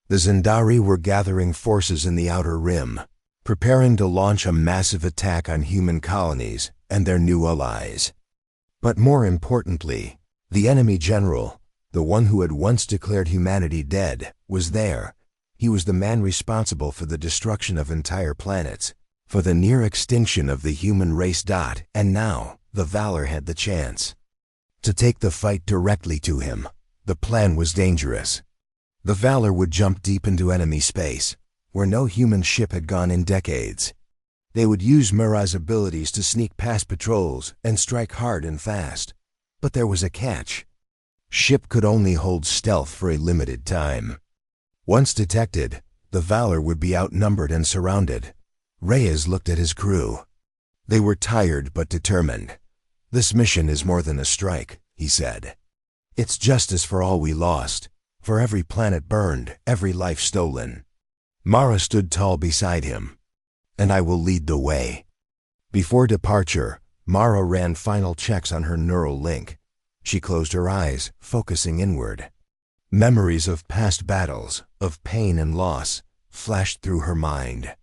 The Zendari were gathering forces in the Outer Rim, preparing to launch a massive attack on human colonies and their new allies. But more importantly, the enemy general, the one who had once declared humanity dead, was there. He was the man responsible for the destruction of entire planets, for the near extinction of the human race. And now, the Valor had the chance to take the fight directly to him. The plan was dangerous. The Valor would jump deep into enemy space, where no human ship had gone in decades. They would use Mara's abilities to sneak past patrols and strike hard and fast. But there was a catch. Ship could only hold stealth for a limited time. Once detected, the Valor would be outnumbered and surrounded. Reyes looked at his crew. They were tired but determined. "This mission is more than a strike," he said. "It's justice for all we lost, for every planet burned, every life stolen." Mara stood tall beside him. "And I will lead the way." Before departure, Mara ran final checks on her neural link. She closed her eyes, focusing inward. Memories of past battles, of pain and loss, flashed through her mind.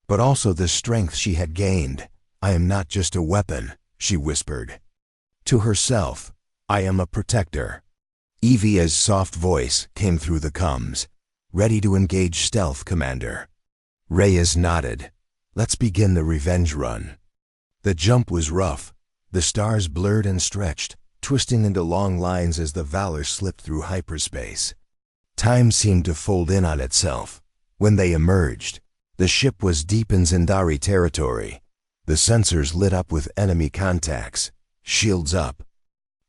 But also the strength she had gained. "I am not just a weapon," she whispered. To herself, "I am a protector." Evia's soft voice came through the comms. "Ready to engage stealth, Commander." Reyes nodded. "Let's begin the revenge run." The jump was rough. The stars blurred and stretched, twisting into long lines as the Valor slipped through hyperspace. Time seemed to fold in on itself. When they emerged, the ship was deep in Zendari territory. The sensors lit up with enemy contacts. Shields up.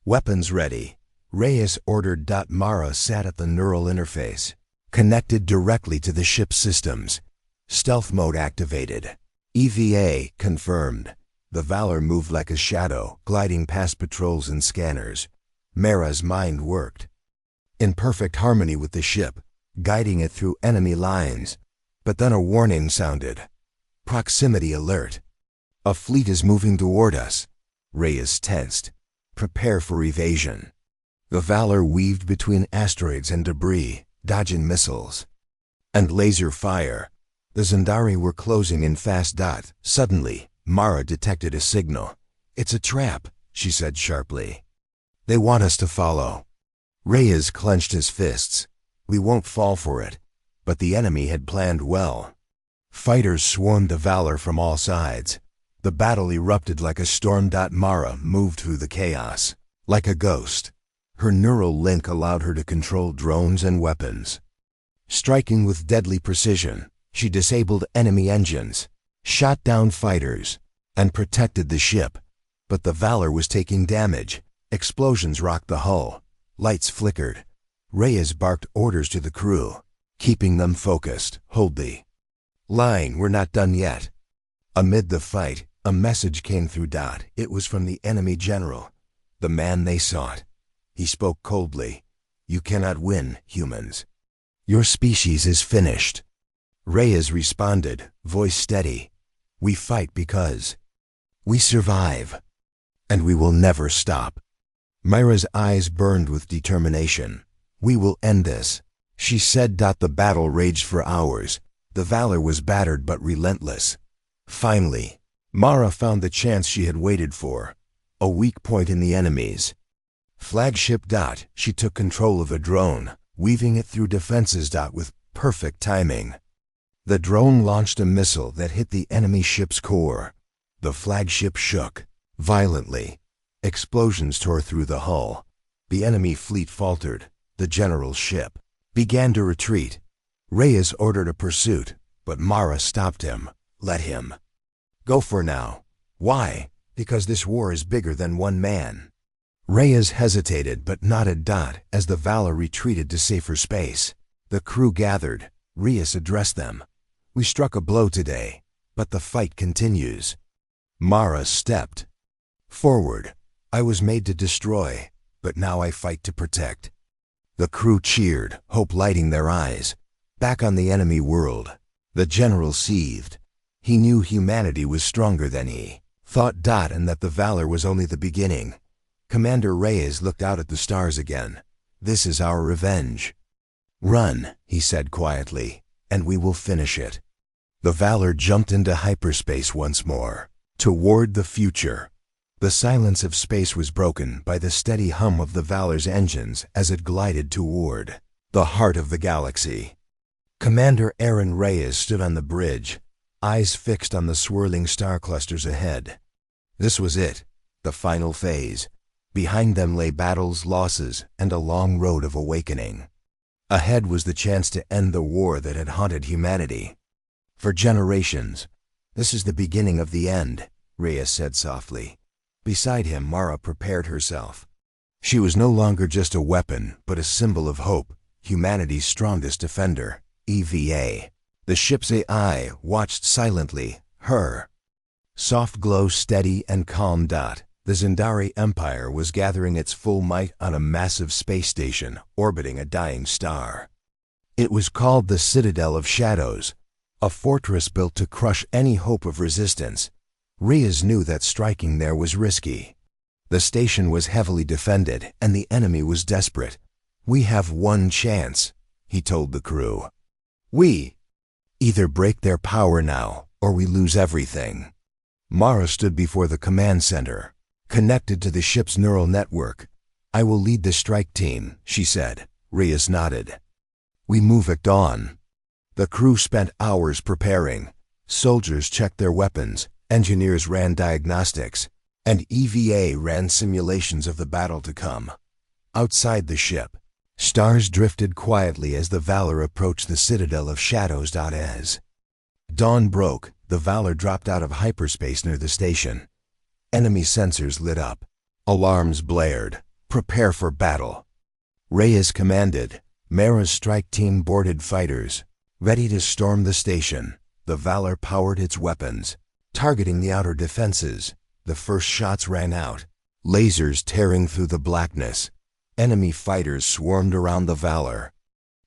Weapons ready. Reyes ordered. Mara sat at the neural interface, connected directly to the ship's systems. Stealth mode activated. EVA confirmed. The Valor moved like a shadow, gliding past patrols and scanners. Mara's mind worked, in perfect harmony with the ship, guiding it through enemy lines. But then a warning sounded. "Proximity alert. A fleet is moving toward us." Reyes tensed. "Prepare for evasion." The Valor weaved between asteroids and debris, dodging missiles and laser fire. The Zendari were closing in fast. Suddenly, Mara detected a signal. "It's a trap," she said sharply. "They want us to follow." Reyes clenched his fists. "We won't fall for it." But the enemy had planned well. Fighters swarmed the Valor from all sides. The battle erupted like a storm. Mara moved through the chaos, like a ghost. Her neural link allowed her to control drones and weapons. Striking with deadly precision, she disabled enemy engines, shot down fighters, and protected the ship. But the Valor was taking damage. Explosions rocked the hull. Lights flickered. Reyes barked orders to the crew, keeping them focused. "Hold the line, we're not done yet." Amid the fight, a message came through. It was from the enemy general, the man they sought. He spoke coldly. "You cannot win, humans. Your species is finished." Reyes responded, voice steady. "We fight because we survive, and we will never stop." Myra's eyes burned with determination. "We will end this," she said. The battle raged for hours. The Valor was battered but relentless. Finally, Mara found the chance she had waited for, a weak point in the enemies. Flagship. She took control of a drone, weaving it through defenses. With perfect timing, the drone launched a missile that hit the enemy ship's core. The flagship shook violently. Explosions tore through the hull. The enemy fleet faltered. The general's ship began to retreat. Reyes ordered a pursuit, but Mara stopped him. "Let him go for now." "Why?" "Because this war is bigger than one man." Reyes hesitated but nodded. As the Valor retreated to safer space, the crew gathered. Reyes addressed them. "We struck a blow today, but the fight continues." Mara stepped forward. "I was made to destroy, but now I fight to protect." The crew cheered, hope lighting their eyes. Back on the enemy world, the general seethed. He knew humanity was stronger than he thought. And that the Valor was only the beginning. Commander Reyes looked out at the stars again. "This is our revenge." "Run," he said quietly, "and we will finish it." The Valor jumped into hyperspace once more, toward the future. The silence of space was broken by the steady hum of the Valor's engines as it glided toward the heart of the galaxy. Commander Aaron Reyes stood on the bridge, eyes fixed on the swirling star clusters ahead. This was it, the final phase. Behind them lay battles, losses, and a long road of awakening. Ahead was the chance to end the war that had haunted humanity for generations. "This is the beginning of the end," Reyes said softly. Beside him, Mara prepared herself. She was no longer just a weapon, but a symbol of hope, humanity's strongest defender. EVA. The ship's AI watched silently, her soft glow steady and calm. The Zendari Empire was gathering its full might on a massive space station orbiting a dying star. It was called the Citadel of Shadows, a fortress built to crush any hope of resistance. Reyes knew that striking there was risky. The station was heavily defended, and the enemy was desperate. "We have one chance," he told the crew. "We either break their power now, or we lose everything." Mara stood before the command center, connected to the ship's neural network. "I will lead the strike team," she said. Reyes nodded. "We move at dawn." The crew spent hours preparing. Soldiers checked their weapons, engineers ran diagnostics, and EVA ran simulations of the battle to come. Outside the ship, stars drifted quietly as the Valor approached the Citadel of Shadows. As dawn broke, the Valor dropped out of hyperspace near the station. Enemy sensors lit up. Alarms blared. "Prepare for battle." Reyes commanded. Mara's strike team boarded fighters, ready to storm the station. The Valor powered its weapons, targeting the outer defenses. The first shots rang out, lasers tearing through the blackness. Enemy fighters swarmed around the Valor.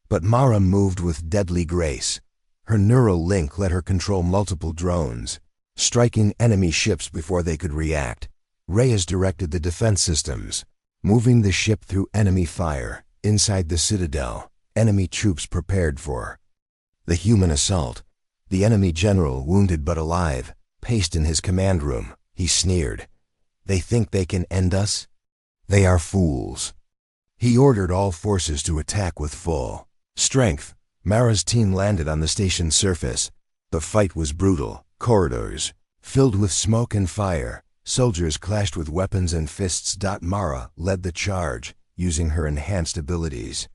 But Mara moved with deadly grace. Her neural link let her control multiple drones, striking enemy ships before they could react. Reyes directed the defense systems, moving the ship through enemy fire. Inside the Citadel, enemy troops prepared for the human assault. The enemy general, wounded but alive, paced in his command room. He sneered. "They think they can end us? They are fools." He ordered all forces to attack with full strength. Mara's team landed on the station's surface. The fight was brutal. Corridors filled with smoke and fire. Soldiers clashed with weapons and fists. Mara led the charge, using her enhanced abilities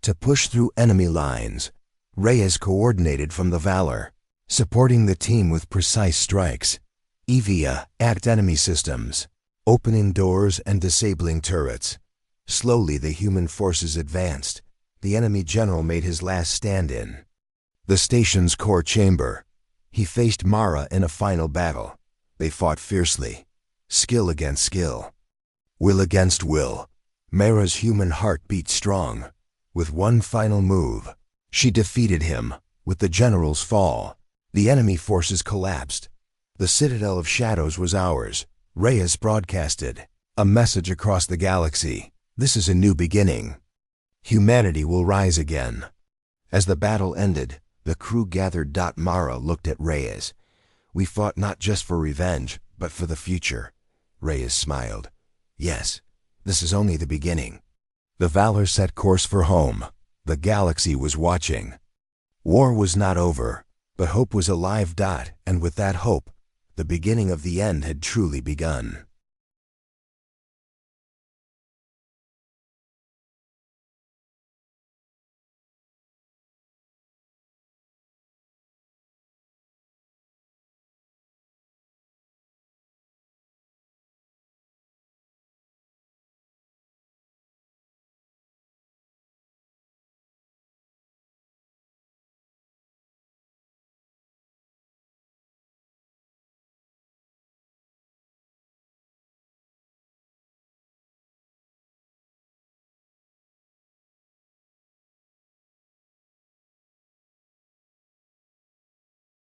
to push through enemy lines. Reyes coordinated from the Valor, supporting the team with precise strikes. EVA attacked enemy systems, opening doors and disabling turrets. Slowly the human forces advanced. The enemy general made his last stand in the station's core chamber. He faced Mara in a final battle. They fought fiercely, skill against skill, will against will. Mara's human heart beat strong. With one final move, she defeated him. With the general's fall, the enemy forces collapsed. The Citadel of Shadows was ours. Reyes broadcasted. A message across the galaxy. This is a new beginning. Humanity will rise again. As the battle ended, the crew gathered. Mara looked at Reyes. We fought not just for revenge, but for the future. Reyes smiled. Yes, this is only the beginning. The Valor set course for home. The galaxy was watching. War was not over, but hope was alive. And with that hope, the beginning of the end had truly begun.